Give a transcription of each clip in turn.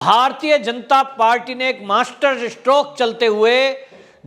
Bharatiya Janata party ने एक master stroke चलते हुए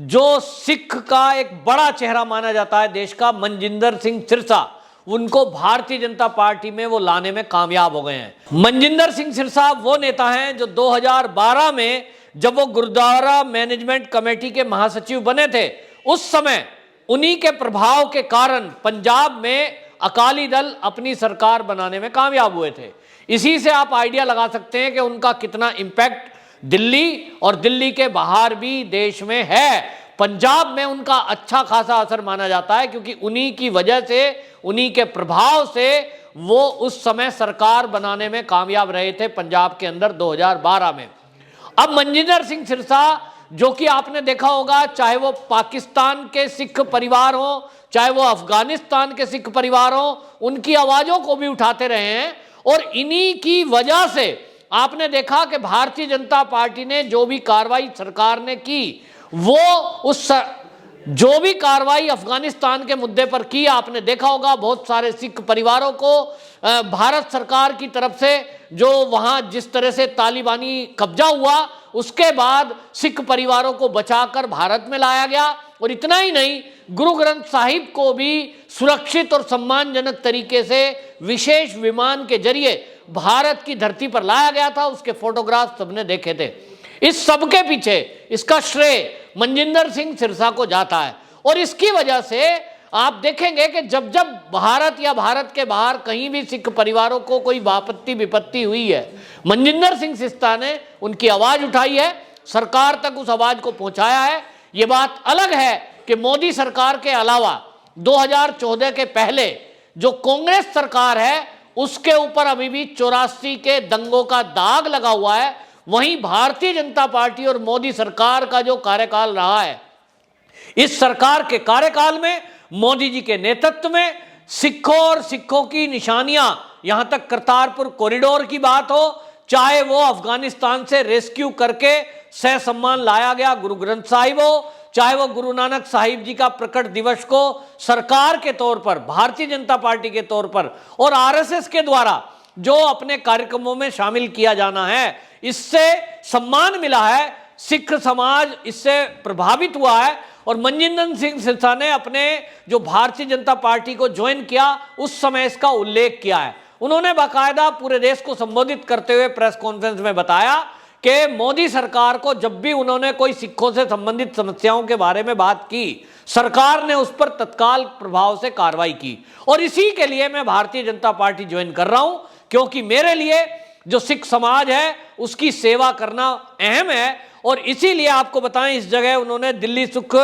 जो सिख का एक बड़ा चेहरा माना जाता है देश का, मनजिंदर सिंह सिरसा, उनको भारतीय जनता पार्टी में वो लाने में कामयाब हो गए हैं। मनजिंदर सिंह सिरसा वो नेता हैं जो 2012 में जब वो गुरुद्वारा मैनेजमेंट कमेटी के महासचिव बने थे, उस समय उन्हीं के प्रभाव के कारण पंजाब में अकाली दल अपनी सरकार बनाने में कामयाब हुए थे। इसी से आप आइडिया लगा सकते हैं कि उनका कितना इंपैक्ट दिल्ली और दिल्ली के बाहर भी देश में है। पंजाब में उनका अच्छा खासा असर माना जाता है क्योंकि उन्हीं की वजह से, उन्हीं के प्रभाव से वो उस समय सरकार बनाने में कामयाब रहे थे पंजाब के अंदर 2012 में। अब मनजिंदर सिंह सिरसा, जो कि आपने देखा होगा, चाहे वो पाकिस्तान के सिख परिवार हो, चाहे वो अफगानिस्तान के सिख परिवार हो, उनकी आवाजों को भी उठाते रहे हैं। और इन्हीं की वजह से आपने देखा कि भारतीय जनता पार्टी ने जो भी कार्रवाई सरकार ने की, वो जो भी कार्रवाई अफगानिस्तान के मुद्दे पर की, आपने देखा होगा बहुत सारे सिख परिवारों को भारत सरकार की तरफ से जो वहां जिस तरह से तालिबानी कब्जा हुआ, उसके बाद सिख परिवारों को बचाकर भारत में लाया गया। और इतना ही नहीं, गुरु ग्रंथ साहिब को भी सुरक्षित और सम्मानजनक तरीके से विशेष विमान के जरिए भारत की धरती पर लाया गया था। उसके फोटोग्राफ सबने देखे थे। इस सब के पीछे इसका श्रेय मनजिंदर सिंह सिरसा को जाता है। और इसकी वजह से आप देखेंगे कि जब जब भारत या भारत के बाहर कहीं भी सिख परिवारों को कोई आपत्ति विपत्ति हुई है, मनजिंदर सिंह सिरसा ने उनकी आवाज उठाई है, सरकार तक उस आवाज को पहुंचाया है। ये बात अलग है कि मोदी सरकार के अलावा 2014 के पहले जो कांग्रेस सरकार है, उसके ऊपर अभी भी 84 के दंगों का दाग लगा हुआ है। वहीं भारतीय जनता पार्टी और मोदी सरकार का जो कार्यकाल रहा है, इस सरकार के कार्यकाल में मोदी जी के नेतृत्व में सिखों और सिखों की निशानियां, यहां तक करतारपुर कॉरिडोर की बात हो, चाहे वो अफगानिस्तान से रेस्क्यू करके सह सम्मान लाया गया गुरु ग्रंथ साहिब हो, चाहे वो गुरु नानक साहिब जी का प्रकट दिवस को सरकार के तौर पर, भारतीय जनता पार्टी के तौर पर और आरएसएस के द्वारा जो अपने कार्यक्रमों में शामिल किया जाना है, इससे सम्मान मिला है। सिख समाज इससे प्रभावित हुआ है। और मनजिंदर सिंह सिरसा ने अपने जो भारतीय जनता पार्टी को ज्वाइन किया, उस समय इसका उल्लेख किया है। उन्होंने बाकायदा पूरे देश को संबोधित करते हुए प्रेस कॉन्फ्रेंस में बताया कि मोदी सरकार को जब भी उन्होंने कोई सिखों से संबंधित समस्याओं के बारे में बात की, सरकार ने उस पर तत्काल प्रभाव से कार्रवाई की। और इसी के लिए मैं भारतीय जनता पार्टी ज्वाइन कर रहा हूं, क्योंकि मेरे लिए जो सिख समाज है उसकी सेवा करना अहम है। और इसीलिए आपको बताएं, इस जगह उन्होंने दिल्ली सिख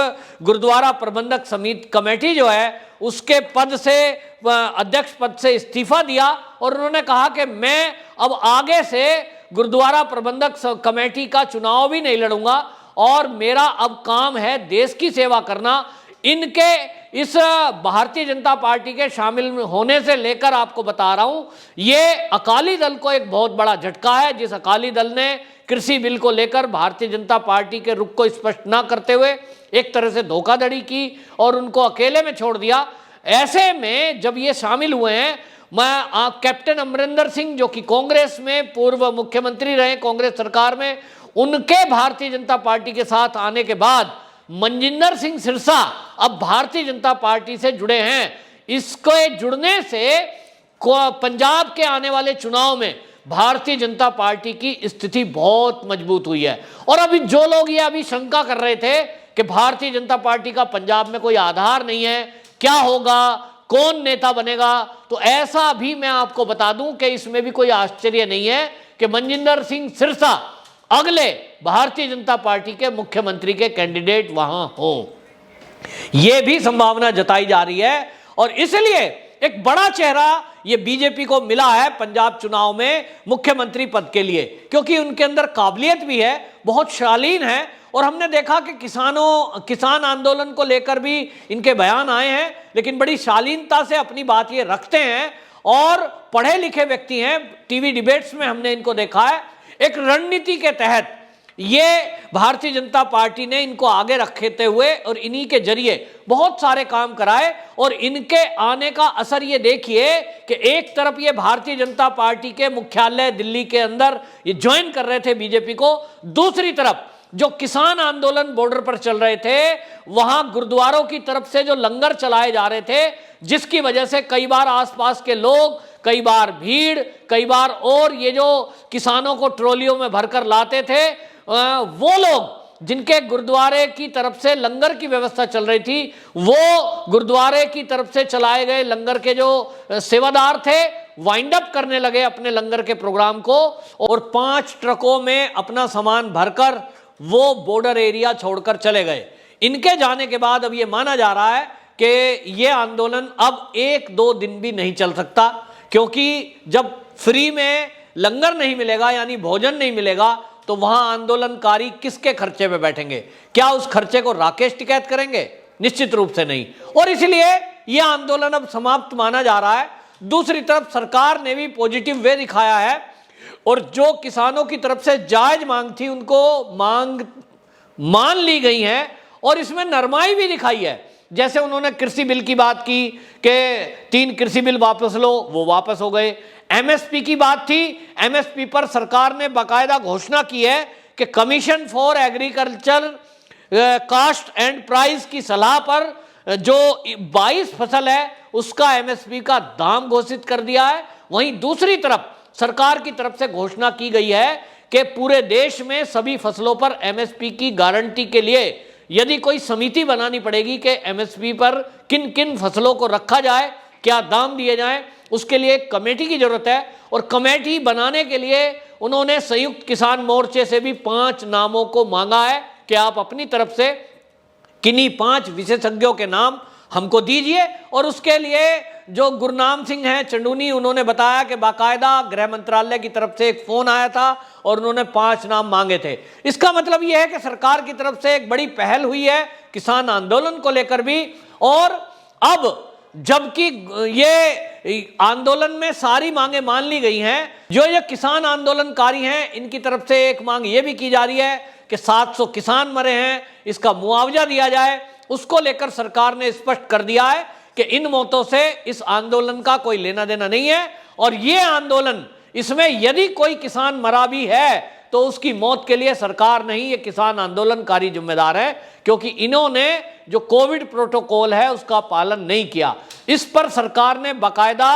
गुरुद्वारा प्रबंधक समिति कमेटी जो है उसके पद से, अध्यक्ष पद से इस्तीफा दिया। और उन्होंने कहा कि मैं अब आगे से गुरुद्वारा प्रबंधक कमेटी का चुनाव भी नहीं लड़ूंगा और मेरा अब काम है देश की सेवा करना। इनके इस भारतीय जनता पार्टी के शामिल होने से लेकर आपको बता रहा हूं, ये अकाली दल को एक बहुत बड़ा झटका है। जिस अकाली दल ने कृषि बिल को लेकर भारतीय जनता पार्टी के रुख को स्पष्ट ना करते हुए एक तरह से धोखाधड़ी की और उनको अकेले में छोड़ दिया, ऐसे में जब ये शामिल हुए हैं, मैं कैप्टन अमरिंदर सिंह जो कि कांग्रेस में पूर्व मुख्यमंत्री रहे कांग्रेस सरकार में, उनके भारतीय जनता पार्टी के साथ आने के बाद मनजिंदर सिंह सिरसा अब भारतीय जनता पार्टी से जुड़े हैं। इसके जुड़ने से पंजाब के आने वाले चुनाव में भारतीय जनता पार्टी की स्थिति बहुत मजबूत हुई है। और अभी जो लोग ये अभी शंका कर रहे थे कि भारतीय जनता पार्टी का पंजाब में कोई आधार नहीं है, क्या होगा, कौन नेता बनेगा, तो ऐसा भी मैं आपको बता दूं कि इसमें भी कोई आश्चर्य नहीं है कि मनजिंदर सिंह सिरसा अगले भारतीय जनता पार्टी के मुख्यमंत्री के कैंडिडेट वहां हो, यह भी संभावना जताई जा रही है। और इसलिए एक बड़ा चेहरा ये बीजेपी को मिला है पंजाब चुनाव में मुख्यमंत्री पद के लिए, क्योंकि उनके अंदर काबिलियत भी है, बहुत शालीन है। और हमने देखा कि किसान आंदोलन को लेकर भी इनके बयान आए हैं, लेकिन बड़ी शालीनता से अपनी बात ये रखते हैं और पढ़े लिखे व्यक्ति हैं। टीवी डिबेट्स में हमने इनको देखा है। एक रणनीति के तहत ये भारतीय जनता पार्टी ने इनको आगे रखते हुए और इन्हीं के जरिए बहुत सारे काम कराए। और इनके आने का असर ये देखिए कि एक तरफ ये भारतीय जनता पार्टी के मुख्यालय दिल्ली के अंदर ये ज्वाइन कर रहे थे बीजेपी को, दूसरी तरफ जो किसान आंदोलन बॉर्डर पर चल रहे थे वहां गुरुद्वारों की तरफ से जो लंगर चलाए जा रहे थे, जिसकी वजह से कई बार आसपास के लोग, कई बार भीड़, कई बार और ये जो किसानों को ट्रॉलियों में भरकर लाते थे, वो लोग जिनके गुरुद्वारे की तरफ से लंगर की व्यवस्था चल रही थी, वो गुरुद्वारे की तरफ से चलाए गए लंगर के जो सेवादार थे वाइंड अप करने लगे अपने लंगर के प्रोग्राम को, और 5 ट्रकों में अपना सामान भरकर वो बॉर्डर एरिया छोड़कर चले गए। इनके जाने के बाद अब ये माना जा रहा है कि ये आंदोलन अब 1-2 दिन भी नहीं चल सकता, क्योंकि जब फ्री में लंगर नहीं मिलेगा यानी भोजन नहीं मिलेगा तो वहां आंदोलनकारी किसके खर्चे पे बैठेंगे? क्या उस खर्चे को राकेश टिकैत करेंगे? निश्चित रूप से नहीं। और इसलिए यह आंदोलन अब समाप्त माना जा रहा है। दूसरी तरफ सरकार ने भी पॉजिटिव वे दिखाया है और जो किसानों की तरफ से जायज मांग थी उनको मांग मान ली गई है और इसमें नरमाई भी दिखाई है। जैसे उन्होंने कृषि बिल की बात की कि 3 कृषि बिल वापस लो, वो वापस हो गए। एमएसपी की बात थी, एमएसपी पर सरकार ने बाकायदा घोषणा की है कि commission for agriculture cost and price की सलाह पर जो 22 फसल है उसका एमएसपी का दाम घोषित कर दिया है। वहीं दूसरी तरफ सरकार की तरफ से घोषणा की गई है कि पूरे देश में सभी फसलों पर एमएसपी की गारंटी के लिए यदि कोई समिति बनानी पड़ेगी कि एमएसपी पर किन किन फसलों को रखा जाए, क्या दाम दिए जाएं, उसके लिए एक कमेटी की जरूरत है। और कमेटी बनाने के लिए उन्होंने संयुक्त किसान मोर्चे से भी 5 नामों को मांगा है कि आप अपनी तरफ से किन्हीं 5 विशेषज्ञों के नाम हमको दीजिए। और उसके लिए जो गुरनाम सिंह हैं चंडूनी, उन्होंने बताया कि बाकायदा गृह मंत्रालय की तरफ से एक फोन आया था और उन्होंने 5 नाम मांगे थे। इसका मतलब यह है कि सरकार की तरफ से एक बड़ी पहल हुई है किसान आंदोलन को लेकर भी। और अब जबकि ये आंदोलन में सारी मांगे मान ली गई हैं, जो ये किसान आंदोलनकारी हैं इनकी तरफ से एक मांग ये भी की जा रही है कि 700 किसान मरे हैं, इसका मुआवजा दिया जाए। उसको लेकर सरकार ने स्पष्ट कर दिया है कि इन मौतों से इस आंदोलन का कोई लेना देना नहीं है। और ये आंदोलन, इसमें यदि कोई किसान मरा भी है तो उसकी मौत के लिए सरकार नहीं, ये किसान आंदोलनकारी जिम्मेदार है, क्योंकि इन्होंने जो कोविड प्रोटोकॉल है उसका पालन नहीं किया। इस पर सरकार ने बाकायदा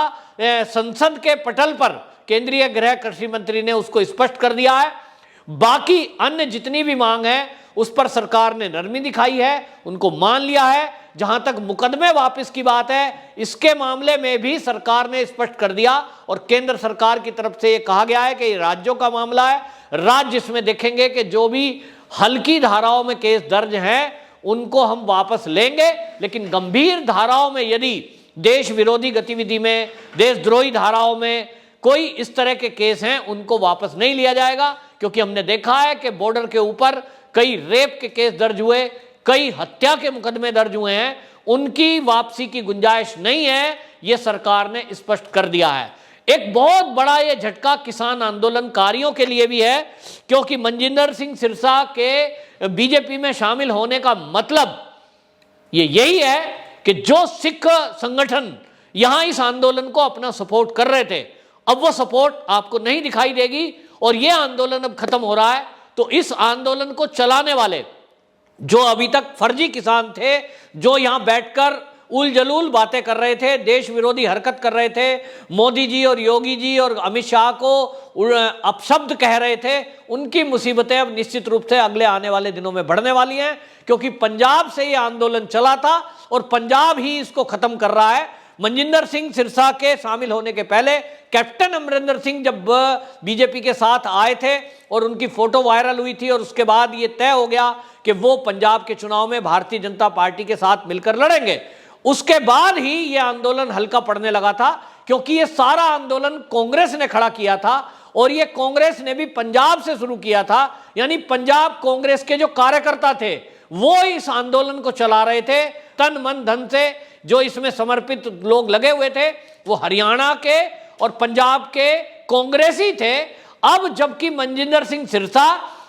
संसद के पटल पर केंद्रीय गृह कृषि मंत्री ने उसको स्पष्ट कर दिया है। बाकी अन्य जितनी भी मांग है उस पर सरकार ने नरमी दिखाई है, उनको मान लिया है। जहां तक मुकदमे वापस की बात है, इसके मामले में भी सरकार ने स्पष्ट कर दिया और केंद्र सरकार की तरफ से ये कहा गया है कि ये राज्यों का मामला है, राज्य इसमें देखेंगे कि जो भी हल्की धाराओं में केस दर्ज हैं उनको हम वापस लेंगे, लेकिन गंभीर धाराओं में यदि देश विरोधी गतिविधि में, देशद्रोही धाराओं में कोई इस तरह के केस हैं उनको वापस नहीं लिया जाएगा। क्योंकि हमने देखा है कि बॉर्डर के ऊपर कई रेप के केस दर्ज हुए, कई हत्या के मुकदमे दर्ज हुए हैं, उनकी वापसी की गुंजाइश नहीं है, यह सरकार ने स्पष्ट कर दिया है। एक बहुत बड़ा यह झटका किसान आंदोलनकारियों के लिए भी है, क्योंकि मनजिंदर सिंह सिरसा के बीजेपी में शामिल होने का मतलब ये यही है कि जो सिख संगठन यहां इस आंदोलन को अपना सपोर्ट कर रहे थे, अब वो सपोर्ट आपको नहीं दिखाई देगी और यह आंदोलन अब खत्म हो रहा है। तो इस आंदोलन को चलाने वाले जो अभी तक फर्जी किसान थे, जो यहां बैठकर उल जलूल बातें कर रहे थे, देश विरोधी हरकत कर रहे थे, मोदी जी और योगी जी और अमित शाह को अपशब्द कह रहे थे, उनकी मुसीबतें अब निश्चित रूप से अगले आने वाले दिनों में बढ़ने वाली हैं। क्योंकि पंजाब से ये आंदोलन चला था और पंजाब ही इसको खत्म कर रहा है। मनजिंदर सिंह सिरसा के शामिल होने के पहले कैप्टन अमरिंदर सिंह जब बीजेपी के साथ आए थे और उनकी फोटो वायरल हुई थी और उसके बाद ये तय हो गया कि वो पंजाब के चुनाव में भारतीय जनता पार्टी के साथ मिलकर लड़ेंगे, उसके बाद ही ये आंदोलन हल्का पड़ने लगा था। क्योंकि ये सारा आंदोलन कांग्रेस ने खड़ा किया था और ये कांग्रेस ने भी पंजाब से शुरू किया था, यानी पंजाब कांग्रेस के जो कार्यकर्ता थे वो इस आंदोलन को चला रहे थे तन मन धन से। जो इसमें समर्पित लोग लगे हुए थे वो हरियाणा के और पंजाब के कांग्रेसी थे। अब जबकि मनजिंदर सिंह सिरसा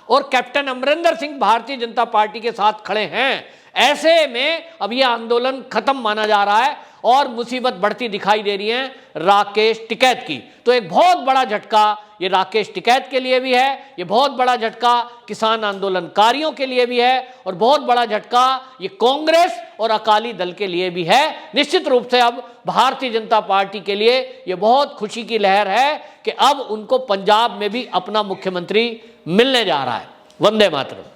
और कैप्टन अमरिंदर सिंह भारतीय जनता पार्टी के साथ खड़े हैं। ऐसे में अब यह आंदोलन खत्म माना जा रहा है और मुसीबत बढ़ती दिखाई दे रही है राकेश टिकैत की। तो एक बहुत बड़ा झटका ये राकेश टिकैत के लिए भी है, ये बहुत बड़ा झटका किसान आंदोलनकारियों के लिए भी है, और बहुत बड़ा झटका ये कांग्रेस और अकाली दल के लिए भी है। निश्चित रूप से अब भारतीय जनता पार्टी के लिए ये बहुत खुशी की लहर है कि अब उनको पंजाब में भी अपना मुख्यमंत्री मिलने जा रहा है। वंदे मातरम।